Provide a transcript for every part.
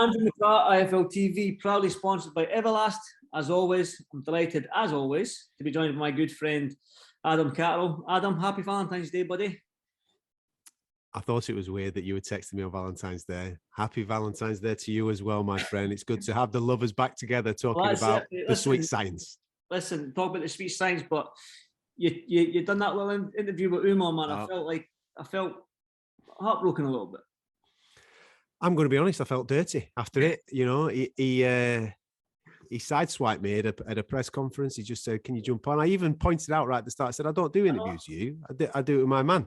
Andrew McCart, IFL TV, proudly sponsored by Everlast. As always, I'm delighted, as always, to be joined by my good friend, Adam Catterall. Adam, happy Valentine's Day, buddy. I thought it was weird that you were texting me on Valentine's Day. Happy Valentine's Day to you as well, my friend. It's good to have the lovers back together talking about the sweet science. Listen, talk about the sweet science, but you done that little interview with Umar, man. I felt heartbroken a little bit. I'm going to be honest, I felt dirty after it. You know, he sideswiped me at a press conference. He just said, "Can you jump on?" I even pointed out right at the start. I said, "I don't do interviews, you. I do it with my man."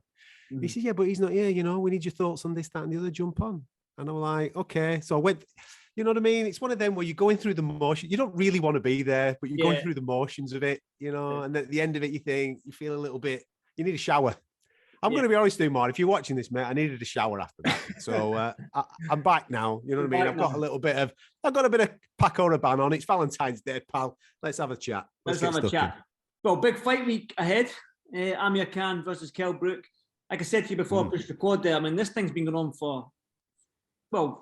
Mm-hmm. He said, "Yeah, but he's not here. You know, we need your thoughts on this, that, and the other. Jump on." And I'm like, "Okay." So I went. You know what I mean? It's one of them where you're going through the motion. You don't really want to be there, but you're going through the motions of it. You know, and at the end of it, you feel a little bit. You need a shower. I'm going to be honest with you, Mark. If you're watching this, mate, I needed a shower after that. So I'm back now. You know what I mean? I've got a bit of Paco Rabanne on. It's Valentine's Day, pal. Let's have a chat. Let's have a chat. Well, big fight week ahead. Amir Khans versus Kell Brook. Like I said to you before I pushed record there, I mean, this thing's been going on for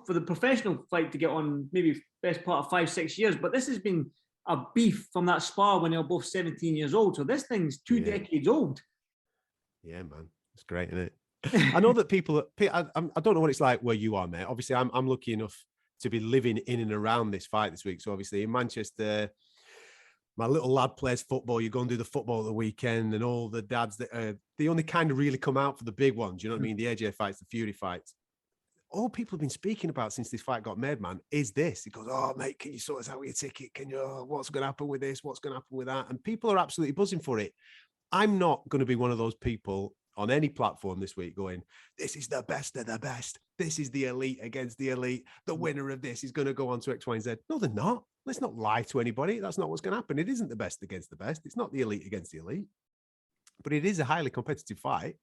the professional fight to get on maybe best part of 5-6 years. But this has been a beef from that spar when they were both 17 years old. So this thing's 2 decades old. Yeah, man. It's great, isn't it? I know that people, I don't know what it's like where you are, mate. Obviously, I'm lucky enough to be living in and around this fight this week. So obviously in Manchester, my little lad plays football. You go and do the football at the weekend, and all the dads that they only kind of really come out for the big ones. You know what I mean? The AJ fights, the Fury fights. All people have been speaking about since this fight got made, man, is this. He goes, "Oh, mate, can you sort us out with your ticket? Can you? What's going to happen with this? What's going to happen with that?" And people are absolutely buzzing for it. I'm not going to be one of those people on any platform this week going, "This is the best of the best. This is the elite against the elite. The winner of this is going to go on to X, Y, and Z." No, they're not. Let's not lie to anybody. That's not what's going to happen. It isn't the best against the best. It's not the elite against the elite. But it is a highly competitive fight.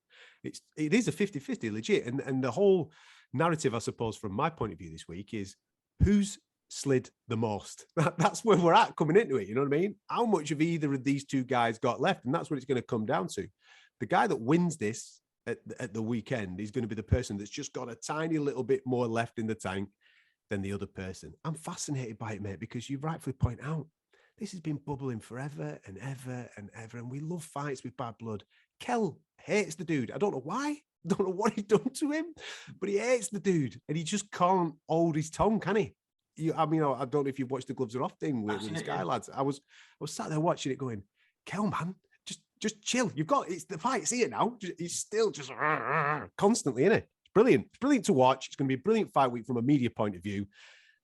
It is a 50-50 legit. And the whole narrative, I suppose, from my point of view this week is who's slid the most. That's where we're at coming into it. You know what I mean? How much of either of these two guys got left? And that's what it's going to come down to. The guy that wins this at the weekend is going to be the person that's just got a tiny little bit more left in the tank than the other person. I'm fascinated by it, mate, because you rightfully point out this has been bubbling forever and ever and ever. And we love fights with bad blood. Kell hates the dude. I don't know why. I don't know what he's done to him, but he hates the dude. And he just can't hold his tongue, can he? I mean, I don't know if you've watched the Gloves Are Off thing with the Sky lads. I was sat there watching it going, "Kell, man, just chill. It's the fight's here now." He's still just constantly in it. It's brilliant. It's brilliant to watch. It's going to be a brilliant fight week from a media point of view.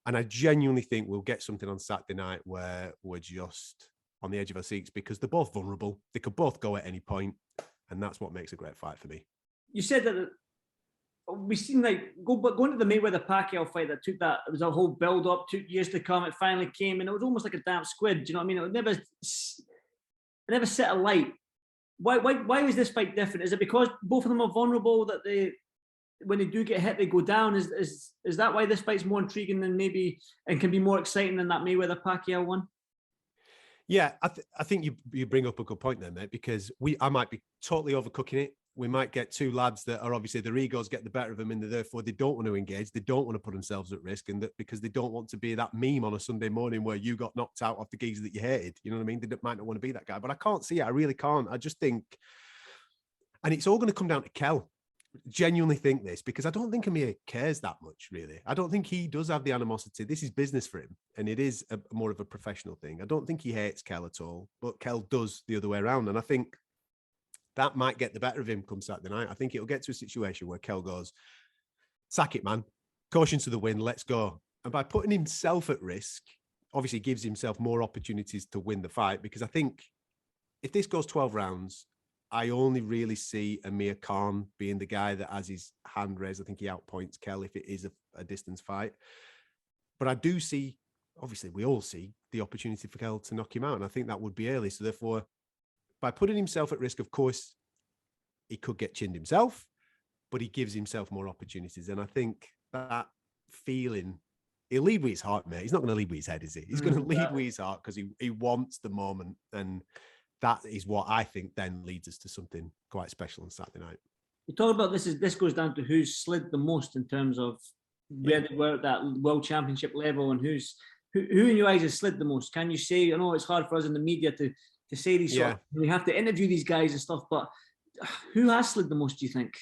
And I genuinely think we'll get something on Saturday night where we're just on the edge of our seats because they're both vulnerable. They could both go at any point, and that's what makes a great fight for me. You said that we've seen going to the Mayweather-Pacquiao fight it was a whole build-up, took years to come. It finally came, and it was almost like a damp squid. Do you know what I mean? It never set a light. Why was this fight different? Is it because both of them are vulnerable that when they do get hit, they go down? Is that why this fight's more intriguing than maybe and can be more exciting than that Mayweather-Pacquiao one? Yeah, I think you bring up a good point there, mate, because I might be totally overcooking it. We might get two lads that are obviously their egos get the better of them, and therefore they don't want to engage. They don't want to put themselves at risk, and that because they don't want to be that meme on a Sunday morning where you got knocked out off the geezer that you hated. You know what I mean? They might not want to be that guy, but I can't see it. I really can't. I just think, and it's all going to come down to Kell. Genuinely think this because I don't think Amir cares that much, really. I don't think he does have the animosity. This is business for him, and it is more of a professional thing. I don't think he hates Kell at all, but Kell does the other way around, and I think that might get the better of him come Saturday night. I think it'll get to a situation where Kell goes, "Sack it, man. Caution to the wind. Let's go." And by putting himself at risk, obviously gives himself more opportunities to win the fight, because I think if this goes 12 rounds, I only really see Amir Khan being the guy that has his hand raised. I think he outpoints Kell if it is a distance fight. But I do see, obviously we all see the opportunity for Kell to knock him out. And I think that would be early. So therefore, by putting himself at risk, of course, he could get chinned himself, but he gives himself more opportunities. And I think that feeling, he'll lead with his heart, mate. He's not going to lead with his head, is he? He's going to lead with his heart because he wants the moment. And that is what I think then leads us to something quite special on Saturday night. You talk about this goes down to who's slid the most in terms of where they were at that world championship level, and who in your eyes has slid the most? Can you say? I know it's hard for us in the media to say these sort of, we have to interview these guys and stuff, but who has slid the most, do you think?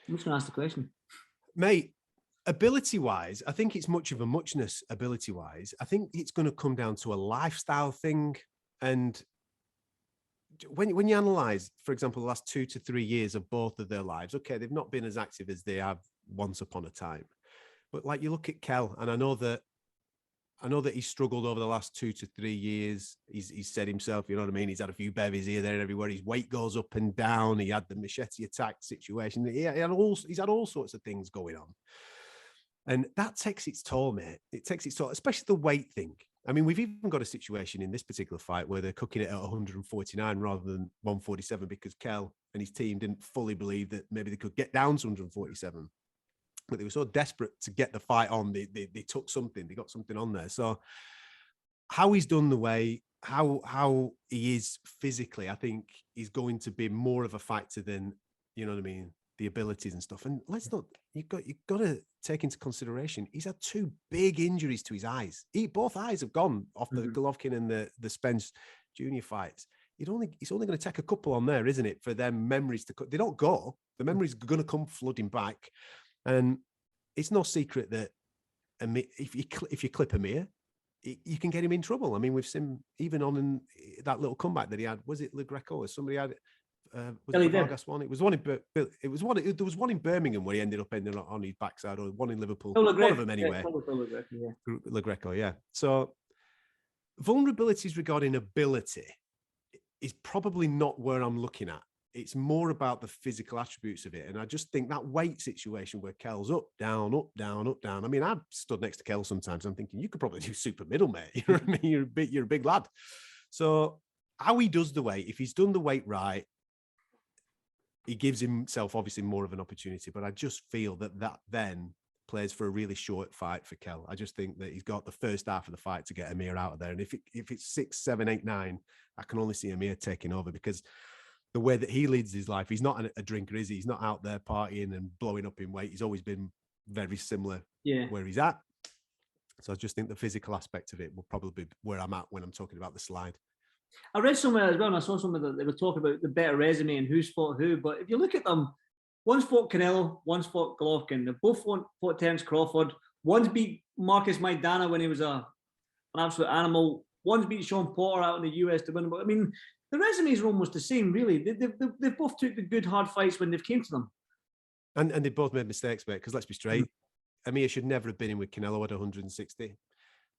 I'm just going to ask the question. Mate, ability-wise, I think it's much of a muchness ability-wise. I think it's going to come down to a lifestyle thing. And when you analyse, for example, the last 2 to 3 years of both of their lives, okay, they've not been as active as they have once upon a time. But like you look at Kell, and I know that he's struggled over the last 2 to 3 years. He's said himself, you know what I mean? He's had a few bevies here, there, and everywhere. His weight goes up and down. He had the machete attack situation. He's had all sorts of things going on. And that takes its toll, mate. It takes its toll, especially the weight thing. I mean, we've even got a situation in this particular fight where they're cooking it at 149 rather than 147 because Kell and his team didn't fully believe that maybe they could get down to 147. But they were so desperate to get the fight on, they took something, they got something on there. So how he's done the way, how he is physically, I think is going to be more of a factor than, you know what I mean, the abilities and stuff. And you've got to take into consideration, he's had 2 big injuries to his eyes. Both eyes have gone off the Golovkin and the Spence Junior fights. It's only going to take a couple on there, isn't it, for them memories to they don't go. The memories are going to come flooding back. And it's no secret that if you clip Amir, you can get him in trouble. I mean, we've seen even on that little comeback that he had. Was it Le Greco or somebody had? Was it the Vargas one? It was one. There was one in Birmingham where he ended up ending on his backside, or one in Liverpool. One of them anyway. Le Greco, yeah. So vulnerabilities regarding ability is probably not where I'm looking at. It's more about the physical attributes of it. And I just think that weight situation where Kell's up, down, up, down, up, down. I mean, I've stood next to Kell sometimes. I'm thinking, you could probably do super middle, mate. You know what I mean? You're a big lad. So how he does the weight, if he's done the weight right, he gives himself obviously more of an opportunity. But I just feel that then plays for a really short fight for Kell. I just think that he's got the first half of the fight to get Amir out of there. And if it's 6, 7, 8, 9, I can only see Amir taking over because the way that he leads his life, he's not a drinker, is he? He's not out there partying and blowing up in weight. He's always been very similar where he's at. So I just think the physical aspect of it will probably be where I'm at when I'm talking about the slide. I read somewhere as well, and I saw somewhere that they were talking about the better resume and who's fought who. But if you look at them, one's fought Canelo, one's fought Golovkin. They both fought Terence Crawford. One's beat Marcus Maidana when he was an absolute animal. One's beat Sean Porter out in the US to win. But I mean, the resumes are almost the same, really. They both took the good, hard fights when they've came to them. And they both made mistakes, mate, because let's be straight. Amir should never have been in with Canelo at 160.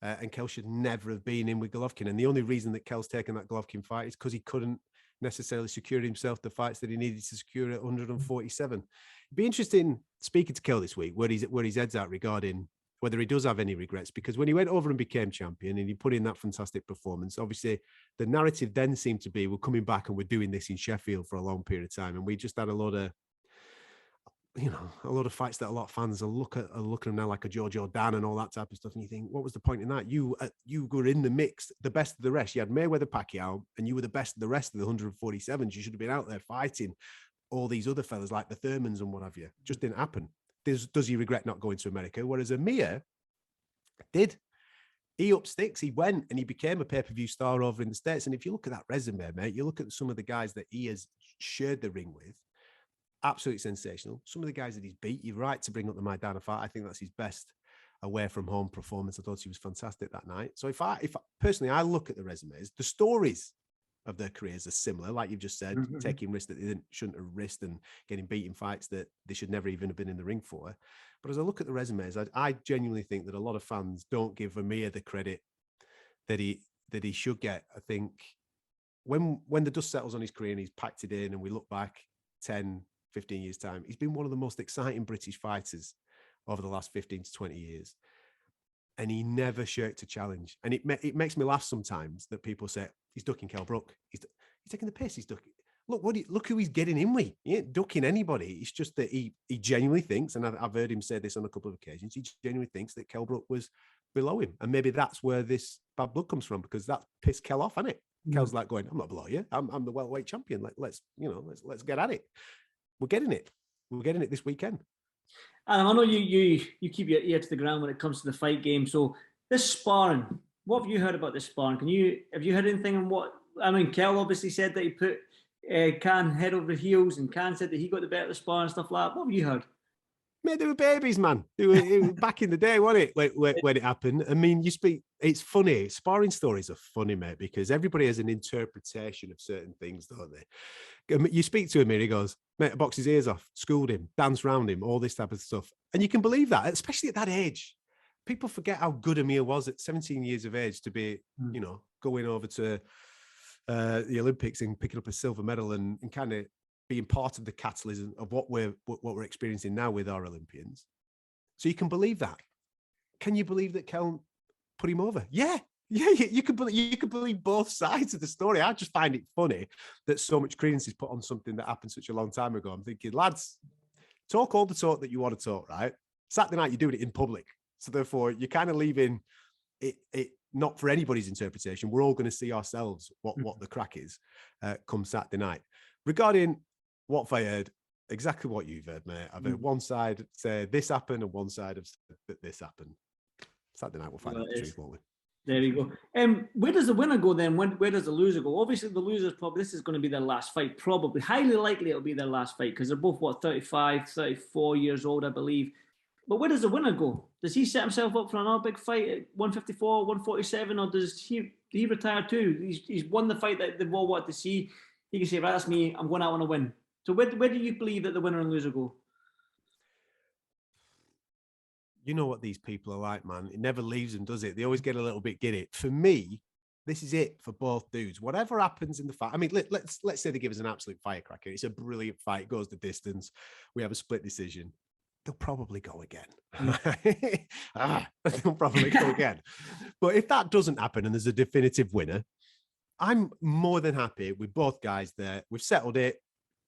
And Kell should never have been in with Golovkin. And the only reason that Kell's taken that Golovkin fight is because he couldn't necessarily secure himself the fights that he needed to secure at 147. It'd be interesting speaking to Kell this week where his head's at regarding whether he does have any regrets, because when he went over and became champion and he put in that fantastic performance, obviously the narrative then seemed to be, we're coming back and we're doing this in Sheffield for a long period of time. And we just had a lot of fights that a lot of fans are looking at now, like a Giorgio Dan and all that type of stuff. And you think, what was the point in that? You were in the mix, the best of the rest. You had Mayweather, Pacquiao, and you were the best of the rest of the 147s. You should have been out there fighting all these other fellas like the Thurmans and what have you. Just didn't happen. Does he regret not going to America? Whereas Amir did. He up sticks. He went and he became a pay-per-view star over in the States. And if you look at that resume, mate, you look at some of the guys that he has shared the ring with, absolutely sensational. Some of the guys that he's beat, you're right to bring up the Maidana fight. I think that's his best away from home performance. I thought he was fantastic that night. So if personally, I look at the resumes, the stories of their careers are similar, like you've just said, taking risks that they shouldn't have risked and getting beat in fights that they should never even have been in the ring for. But as I look at the resumes, I genuinely think that a lot of fans don't give Amir the credit that he should get. I think when the dust settles on his career and he's packed it in and we look back 10, 15 years time, he's been one of the most exciting British fighters over the last 15 to 20 years. And he never shirked a challenge. And it makes me laugh sometimes that people say, he's ducking Kell Brook. He's taking the piss. He's ducking. Look who he's getting in with. He ain't ducking anybody. It's just that he genuinely thinks, and I've heard him say this on a couple of occasions, he genuinely thinks that Kell Brook was below him. And maybe that's where this bad blood comes from, because that pissed Kell off, hasn't it? Kell's like going, I'm not below you. I'm the welterweight champion. Let's get at it. We're getting it. We're getting it this weekend. And I know you keep your ear to the ground when it comes to the fight game. So this sparring, what have you heard about this sparring? Have you heard anything on what? I mean, Kell obviously said that he put Khan head over heels, and Khan said that he got the better of the sparring and stuff like that. What have you heard? Mate, they were babies, man. It was back in the day, wasn't it? When it happened. I mean, it's funny. Sparring stories are funny, mate, because everybody has an interpretation of certain things, don't they? You speak to him and he goes, mate, I boxed his ears off, schooled him, danced around him, all this type of stuff. And you can believe that, especially at that age. People forget how good Amir was at 17 years of age to be, going over to the Olympics and picking up a silver medal and kind of being part of the catalyst of what we're experiencing now with our Olympians. So you can believe that. Can you believe that Kell put him over? Yeah. You can believe both sides of the story. I just find it funny that so much credence is put on something that happened such a long time ago. I'm thinking, lads, talk all the talk that you want to talk, right? Saturday night, you're doing it in public. So therefore, you're kind of leaving it not for anybody's interpretation. We're all going to see ourselves what the crack is come Saturday night. Regarding what I heard, exactly what you've heard, mate. I've heard one side say this happened and one side have said that this happened. Saturday night, we'll find out the truth, won't we? There you go. Where does the winner go then? Where does the loser go? Obviously, the loser's probably, this is going to be their last fight, probably. Highly likely it'll be their last fight because they're both, 35, 34 years old, I believe. But where does the winner go? Does he set himself up for another big fight at 154, 147, or does he retire too? He's won the fight that they've all wanted to see. He can say, right, that's me. I'm going out on a win. So where do you believe that the winner and loser go? You know what these people are like, man. It never leaves them, does it? They always get a little bit giddy. For me, this is it for both dudes. Whatever happens in the fight, I mean, let's say they give us an absolute firecracker. It's a brilliant fight. It goes the distance. We have a split decision. They'll probably go again. They'll probably go again. But if that doesn't happen and there's a definitive winner, I'm more than happy with both guys there. We've settled it.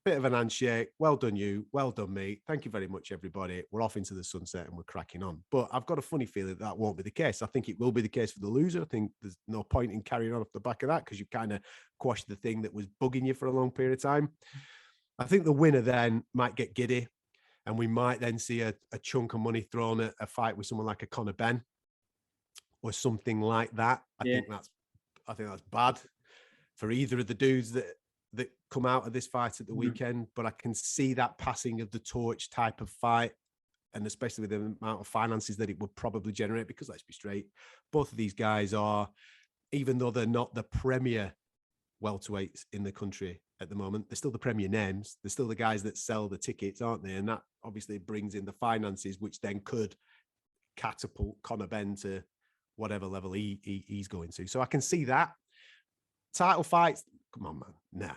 Bit of an handshake. Well done, you. Well done, me. Thank you very much, everybody. We're off into the sunset and we're cracking on. But I've got a funny feeling that won't be the case. I think it will be the case for the loser. I think there's no point in carrying on off the back of that because you kind of quashed the thing that was bugging you for a long period of time. I think the winner then might get giddy and we might then see a chunk of money thrown at a fight with someone like a Conor Benn or something like that. I think that's bad for either of the dudes that come out of this fight at the weekend, but I can see that passing of the torch type of fight, and especially with the amount of finances that it would probably generate, because let's be straight, both of these guys are, even though they're not the premier welterweights in the country at the moment, they're still the premier names. They're still the guys that sell the tickets, aren't they? And that obviously brings in the finances, which then could catapult Conor Benn to whatever level he's going to. So I can see that. Title fights, come on, man. Nah.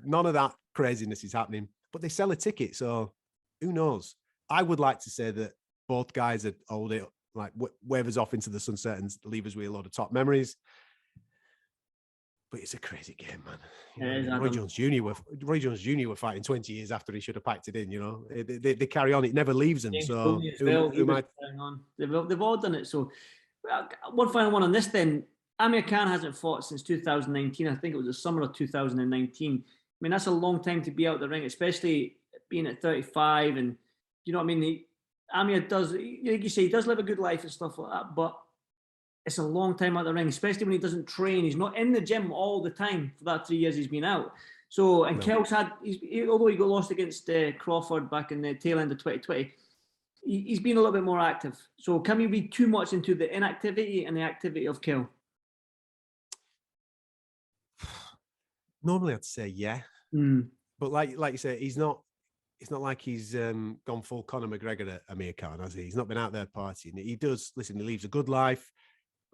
None of that craziness is happening, but they sell a ticket. So who knows? I would like to say that both guys are hold it, like wave us off into the sunset and leave us with a lot of top memories. But it's a crazy game, man. You know, Roy Jones Jr. were fighting 20 years after he should have packed it in. You know, they carry on. It never leaves them. So who might? They've all done it. So one final one on this then. Amir Khan hasn't fought since 2019. I think it was the summer of 2019. I mean, that's a long time to be out the ring, especially being at 35. And you know what I mean? Amir does, like you say, he does live a good life and stuff like that, but it's a long time out the ring, especially when he doesn't train. He's not in the gym all the time for that 3 years he's been out. So, and Kell's although he got lost against Crawford back in the tail end of 2020, he's been a little bit more active. So can we read too much into the inactivity and the activity of Kell? Normally, I'd say yeah, but like you say, it's not like he's gone full Conor McGregor at Amir Khan, has he? He's not been out there partying. He does listen. He leads a good life.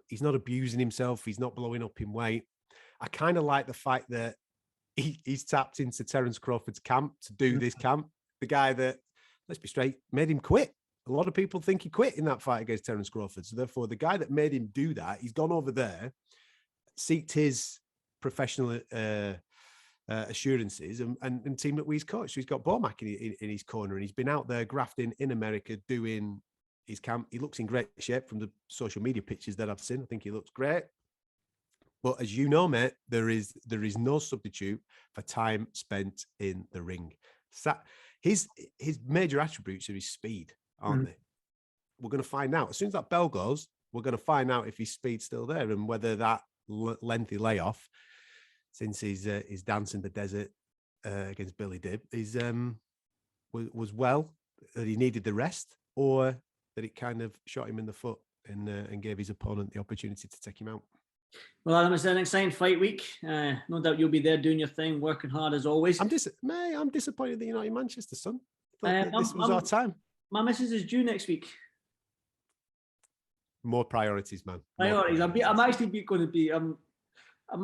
He's not abusing himself. He's not blowing up in weight. I kind of like the fact that he's tapped into Terence Crawford's camp to do this camp. The guy that, let's be straight, made him quit. A lot of people think he quit in that fight against Terence Crawford. So therefore, the guy that made him do that, he's gone over there, seeked his professional assurances and teamed up with his coach. So he's got Bormack in his corner, and he's been out there grafting in America doing his camp. He looks in great shape from the social media pictures that I've seen. I think he looks great. But as you know, mate, there is no substitute for time spent in the ring. his major attributes are his speed, aren't they? We're going to find out. As soon as that bell goes, we're going to find out if his speed's still there and whether that lengthy layoff, since he's dancing the desert against Billy Dib, was well, that he needed the rest, or that it kind of shot him in the foot and gave his opponent the opportunity to take him out. Well, Adam, it's an exciting fight week. No doubt you'll be there doing your thing, working hard as always. I'm disappointed that you're not in Manchester, son. I thought this was our time. My missus is due next week. More priorities, man. Priorities. I'm actually going to be. I'm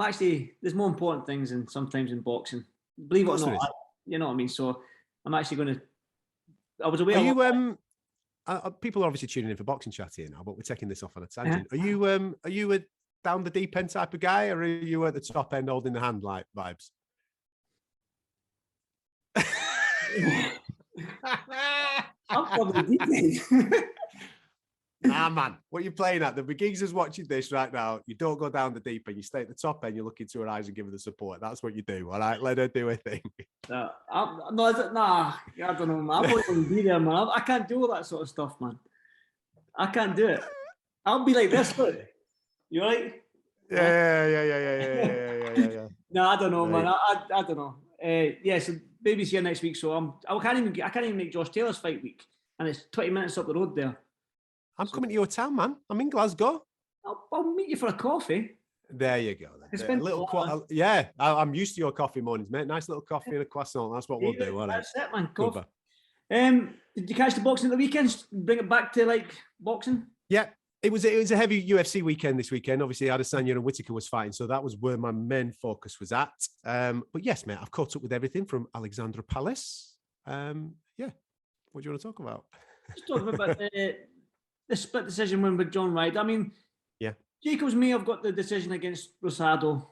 actually. There's more important things than sometimes in boxing. Believe it or not, you know what I mean. So I'm actually going to. I was aware. Are you? People are obviously tuning in for boxing chat here now, but we're taking this off on a tangent. Are you a down the deep end type of guy, or are you at the top end holding the hand like vibes? I'm probably deep end. Nah, man, what are you playing at? The geezers watching this right now, you don't go down the deep end. You stay at the top end. You look into her eyes and give her the support. That's what you do. All right, let her do her thing. I don't know, man. I'm not going to be there, man. I can't do all that sort of stuff, man. I can't do it. I'll be like this, look. You right? Yeah. No, I don't know, right. Man. I don't know. So baby's here next week, so I can't even make Josh Taylor's fight week, and it's 20 minutes up the road there. I'm coming to your town, man. I'm in Glasgow. I'll meet you for a coffee. There you go. Then. I'm used to your coffee mornings, mate. Nice little coffee and a croissant. That's what we'll do. That's it, man. Coffee. Did you catch the boxing at the weekend? Bring it back to like boxing? Yeah. It was a heavy UFC weekend this weekend. Obviously, Adesanya and Whittaker was fighting, so that was where my main focus was at. But yes, mate, I've caught up with everything from Alexandra Palace. What do you want to talk about? Just talking about the split decision win with John Wright. I mean, yeah, Jacobs may have got the decision against Rosado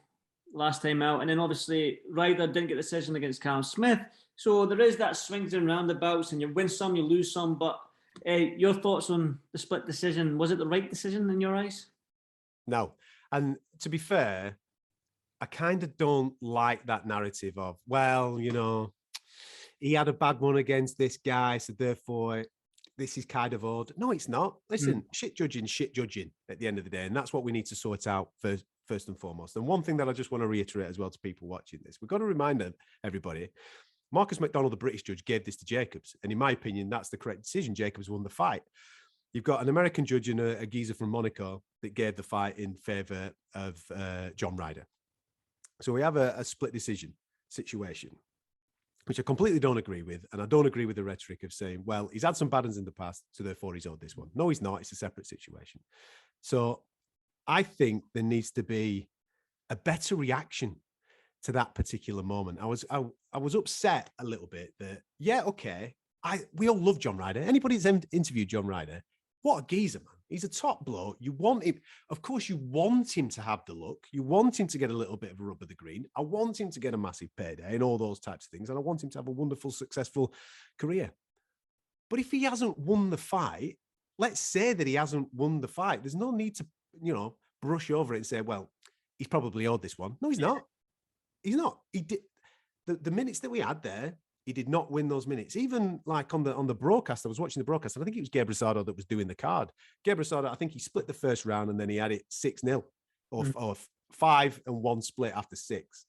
last time out, and then obviously Ryder didn't get the decision against Callum Smith. So there is that swings and roundabouts, and you win some, you lose some. But your thoughts on the split decision? Was it the right decision in your eyes? No, and to be fair, I kind of don't like that narrative of, well, you know, he had a bad one against this guy, so therefore this is kind of odd. No, it's not. Listen, shit judging at the end of the day. And that's what we need to sort out first and foremost. And one thing that I just want to reiterate as well to people watching this, we've got to remind everybody, Marcus McDonald, the British judge, gave this to Jacobs. And in my opinion, that's the correct decision. Jacobs won the fight. You've got an American judge and a geezer from Monaco that gave the fight in favor of John Ryder. So we have a split decision situation, which I completely don't agree with. And I don't agree with the rhetoric of saying, well, he's had some bad ones in the past, so therefore he's owed this one. No, he's not. It's a separate situation. So I think there needs to be a better reaction to that particular moment. I was upset a little bit that, yeah, okay, we all love John Ryder. Anybody that's interviewed John Ryder, what a geezer, man. He's a top bloke. You want him, of course, you want him to have the look. You want him to get a little bit of a rub of the green. I want him to get a massive payday and all those types of things. And I want him to have a wonderful, successful career. But if he hasn't won the fight, let's say that he hasn't won the fight. There's no need to, brush over it and say, well, he's probably owed this one. No, he's not. He's not. He did the minutes that we had there. He did not win those minutes. Even like on the broadcast, I was watching the broadcast, and I think it was Gabe Rosado that was doing the card. Gabe Rosado, I think he split the first round and then he had it 6-0 or 5-1 split after 6.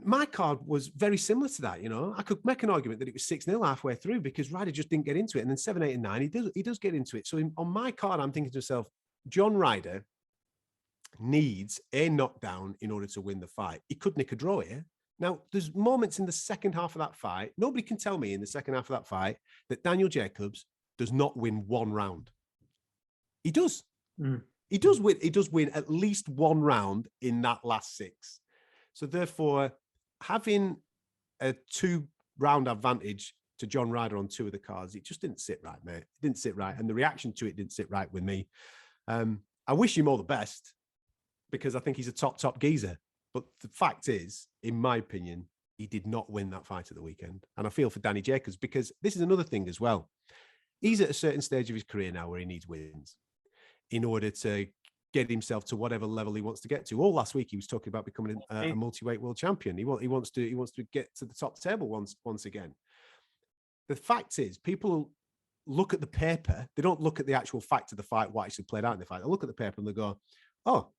My card was very similar to that. I could make an argument that it was 6-0 halfway through because Ryder just didn't get into it. And then 7, 8, and 9, he does get into it. So on my card, I'm thinking to myself, John Ryder needs a knockdown in order to win the fight. He could nick a draw here. Now, there's moments in the second half of that fight. Nobody can tell me in the second half of that fight that Daniel Jacobs does not win one round. He does. He does win. He does win at least one round in that last 6. So therefore, having a 2-round advantage to John Ryder on 2 of the cards, it just didn't sit right, mate. It didn't sit right. And the reaction to it didn't sit right with me. I wish him all the best because I think he's a top geezer. But the fact is, in my opinion, he did not win that fight at the weekend. And I feel for Danny Jacobs because this is another thing as well. He's at a certain stage of his career now where he needs wins in order to get himself to whatever level he wants to get to. All last week he was talking about becoming a multi-weight world champion. He wants to get to the top table once again. The fact is, people look at the paper. They don't look at the actual fact of the fight, what actually played out in the fight. They look at the paper and they go, "Oh,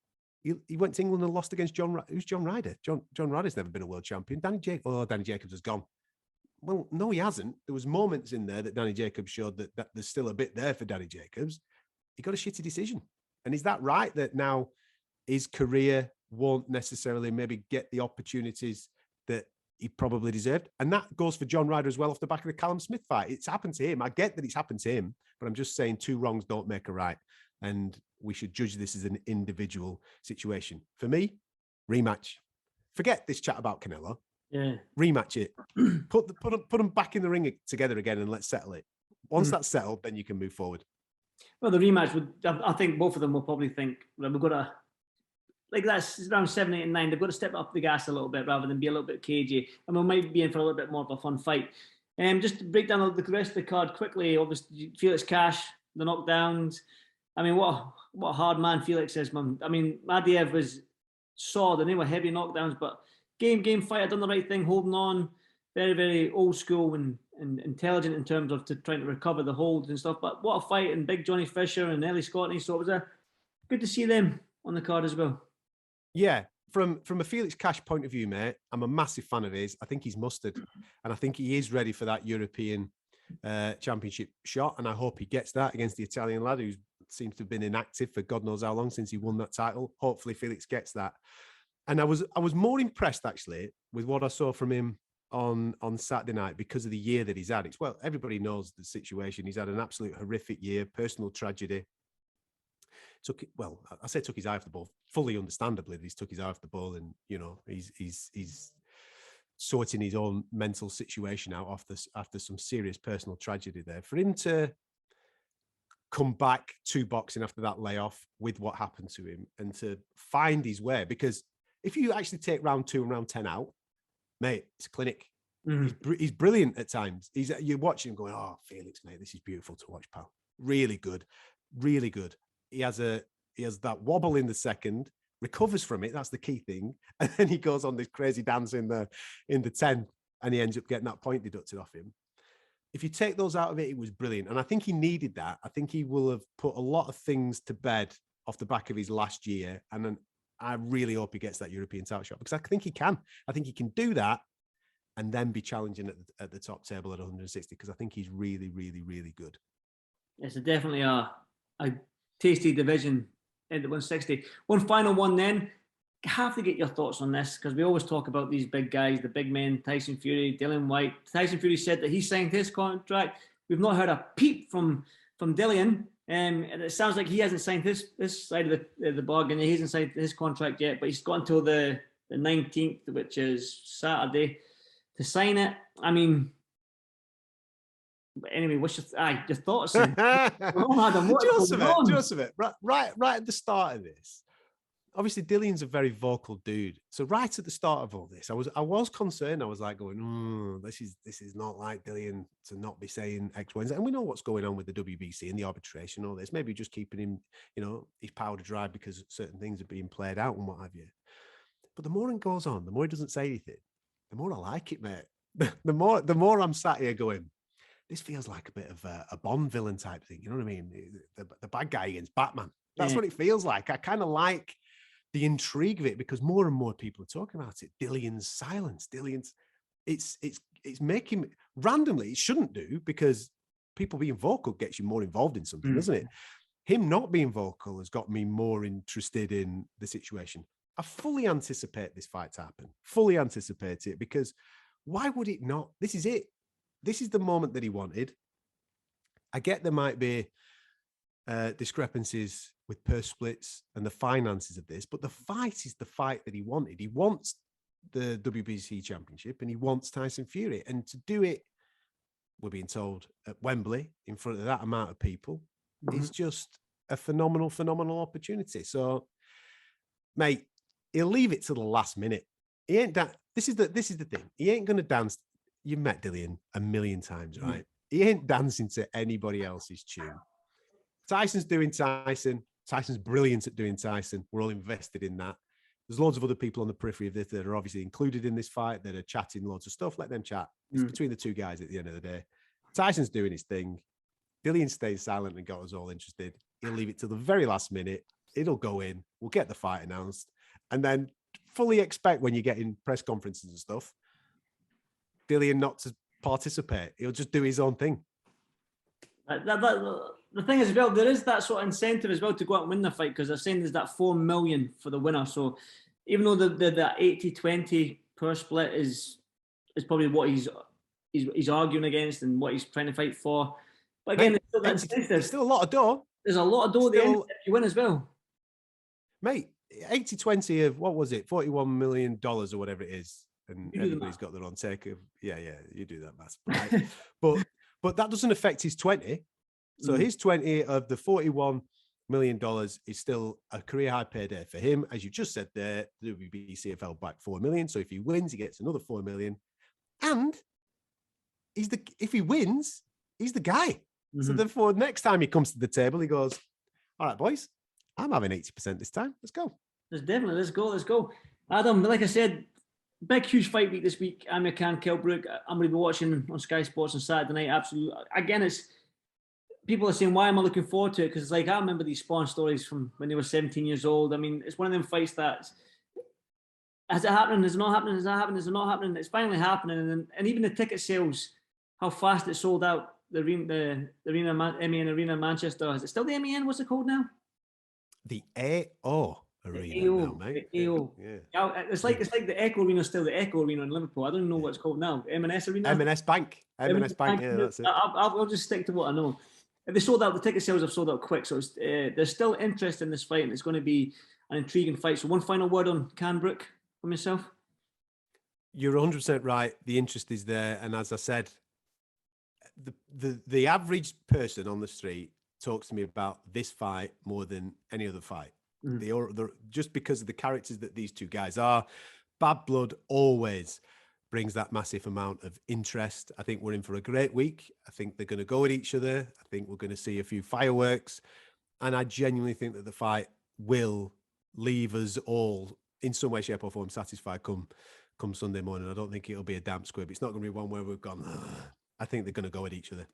he went to England and lost against who's John Ryder? John Ryder's never been a world champion. Danny Jacobs has gone." Well, no, he hasn't. There was moments in there that Danny Jacobs showed that there's still a bit there for Danny Jacobs. He got a shitty decision. And is that right, that now his career won't necessarily maybe get the opportunities that he probably deserved? And that goes for John Ryder as well off the back of the Callum Smith fight. It's happened to him. I get that it's happened to him, but I'm just saying 2 wrongs don't make a right. And we should judge this as an individual situation. For me, rematch. Forget this chat about Canelo. Yeah. Rematch it. Put them back in the ring together again and let's settle it. Once that's settled, then you can move forward. Well, the rematch would, I think both of them will probably think, well, we've got to, like that's around 7, 8, and 9. They've got to step up the gas a little bit rather than be a little bit cagey. And we might be in for a little bit more of a fun fight. Just to break down the rest of the card quickly, obviously, Felix Cash, the knockdowns. I mean, what a hard man Felix is, man. I mean, Madiev was solid, and they were heavy knockdowns, but game fight, done the right thing, holding on, very, very old school and intelligent in terms of trying to recover the holds and stuff. But what a fight, and big Johnny Fisher and Ellie Scotney. So it was good to see them on the card as well. Yeah, from a Felix Cash point of view, mate, I'm a massive fan of his. I think he's mustard, and I think he is ready for that European championship shot. And I hope he gets that against the Italian lad who seems to have been inactive for God knows how long since he won that title. Hopefully Felix gets that. And I was more impressed actually with what I saw from him on Saturday night because of the year that he's had. Well, everybody knows the situation. He's had an absolute horrific year, personal tragedy. Took his eye off the ball. Fully understandably, he's took his eye off the ball, and he's sorting his own mental situation out after some serious personal tragedy there. For him to come back to boxing after that layoff with what happened to him and to find his way, because if you actually take round 2 and round 10 out, mate, it's a clinic. He's brilliant at times. You're watching him going, "Oh, Felix, mate, this is beautiful to watch, pal. Really good, really good." He has that wobble in the second, recovers from it. That's the key thing, and then he goes on this crazy dance in the 10th, and he ends up getting that point deducted off him. If you take those out of it, it was brilliant, and I think he needed that. I think he will have put a lot of things to bed off the back of his last year, and then I really hope he gets that European title shot, because I think he can. I think he can do that and then be challenging at the top table at 160, because I think he's really, really, really good. It's definitely a tasty division at the 160. One final one then. Have to get your thoughts on this, because we always talk about these big guys, the big men, Tyson Fury, Dillian Whyte. Tyson Fury said that he signed his contract. We've not heard a peep from Dillian. And it sounds like he hasn't signed his side of the bargain. He hasn't signed his contract yet, but he's got until the 19th, which is Saturday, to sign it. I mean, anyway, what's your thoughts? Joseph, right at the start of this, obviously Dillian's a very vocal dude. So right at the start of all this, I was concerned. I was like going, this is not like Dillian to not be saying X, Y, and Z. And we know what's going on with the WBC and the arbitration, all this. Maybe just keeping him, his powder dry because certain things are being played out and what have you. But the more it goes on, the more he doesn't say anything, the more I like it, mate. The more I'm sat here going, this feels like a bit of a Bond villain type thing. You know what I mean? The bad guy against Batman. That's what it feels like. I kind of like the intrigue of it, because more and more people are talking about it. Dillian's silence. It's making randomly. It shouldn't do, because people being vocal gets you more involved in something, doesn't it? Him not being vocal has got me more interested in the situation. I fully anticipate this fight to happen. Fully anticipate it, because why would it not? This is it. This is the moment that he wanted. I get there might be discrepancies with purse splits and the finances of this, but the fight is the fight that he wanted. He wants the WBC championship and he wants Tyson Fury. And to do it, we're being told, at Wembley in front of that amount of people, is just a phenomenal opportunity. So, mate, he'll leave it to the last minute. He ain't this is the thing. He ain't going to dance. You've met Dillian a million times, right? He ain't dancing to anybody else's tune. Tyson's doing Tyson. Tyson's brilliant at doing Tyson. We're all invested in that. There's loads of other people on the periphery of this that are obviously included in this fight that are chatting loads of stuff. Let them chat. It's between the two guys at the end of the day. Tyson's doing his thing. Dillian stays silent and got us all interested. He'll leave it till the very last minute. It'll go in. We'll get the fight announced. And then fully expect when you get in press conferences and stuff, Dillian not to participate. He'll just do his own thing. The thing is, as well, there is that sort of incentive as well to go out and win the fight, because they're saying there's that $4 million for the winner. So even though the 80-20 per split is probably what he's arguing against and what he's trying to fight for, but again, there's still a lot of dough. There's a lot of dough at the end if you win as well, mate. 80-20 of what was it, $41 million or whatever it is, and everybody's got their own take of you do that math, right? but that doesn't affect his 20. So his 20 of the $41 million is still a career high payday for him. As you just said there, the WBCFL back $4 million. So if he wins, he gets another $4 million. And if he wins, he's the guy. So therefore, next time he comes to the table, he goes, all right, boys, I'm having 80% this time. Let's go. Let's go. Adam, like I said, big, huge fight week this week. Amir Khans, Kell, Brook. I'm going to be watching on Sky Sports on Saturday night. Absolutely. Again, people are saying, why am I looking forward to it? Because I remember these Spawn stories from when they were 17 years old. I mean, it's one of them fights that, has it happened? Is it not happening? Is that happening? Is it not happening? It's finally happening. And even the ticket sales, how fast it sold out. The MEN Arena in Manchester. Is it still the MEN? What's it called now? The AO Arena now, mate. The AO. Yeah. It's like the Echo Arena is still the Echo Arena in Liverpool. I don't know what it's called now. M&S Arena? M&S Bank. M&S Bank, yeah, that's it. I'll just stick to what I know. They sold out, the ticket sales have sold out quick, so there's still interest in this fight, and it's going to be an intriguing fight. So one final word on Khans, Brook from yourself? You're 100% right. The interest is there, and as I said, the average person on the street talks to me about this fight more than any other fight. Just because of the characters that these two guys are. Bad blood always brings that massive amount of interest. I think we're in for a great week. I think they're going to go at each other. I think we're going to see a few fireworks. And I genuinely think that the fight will leave us all in some way, shape or form satisfied come Sunday morning. I don't think it'll be a damp squib. It's not going to be one where we've gone, I think they're going to go at each other.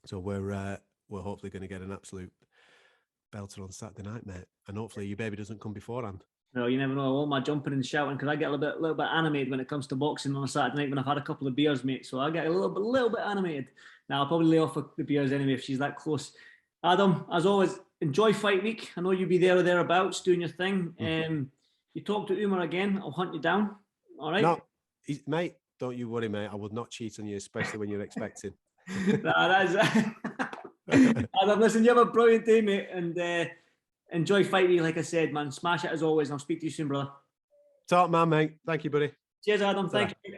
So we're hopefully going to get an absolute belter on Saturday night, mate. And hopefully your baby doesn't come beforehand. No, you never know. All my jumping and shouting, because I get a little bit animated when it comes to boxing on a Saturday night when I've had a couple of beers, mate. So I get a little bit animated. Now I'll probably lay off the beers anyway if she's that close. Adam, as always, enjoy fight week. I know you'll be there or thereabouts doing your thing. You talk to Umar again, I'll hunt you down. All right? No, mate, don't you worry, mate. I would not cheat on you, especially when you're expecting. Adam, listen, you have a brilliant day, mate, and enjoy fight week, like I said, man. Smash it as always, and I'll speak to you soon, brother. Talk, man, mate. Thank you, buddy. Cheers, Adam. Thank you.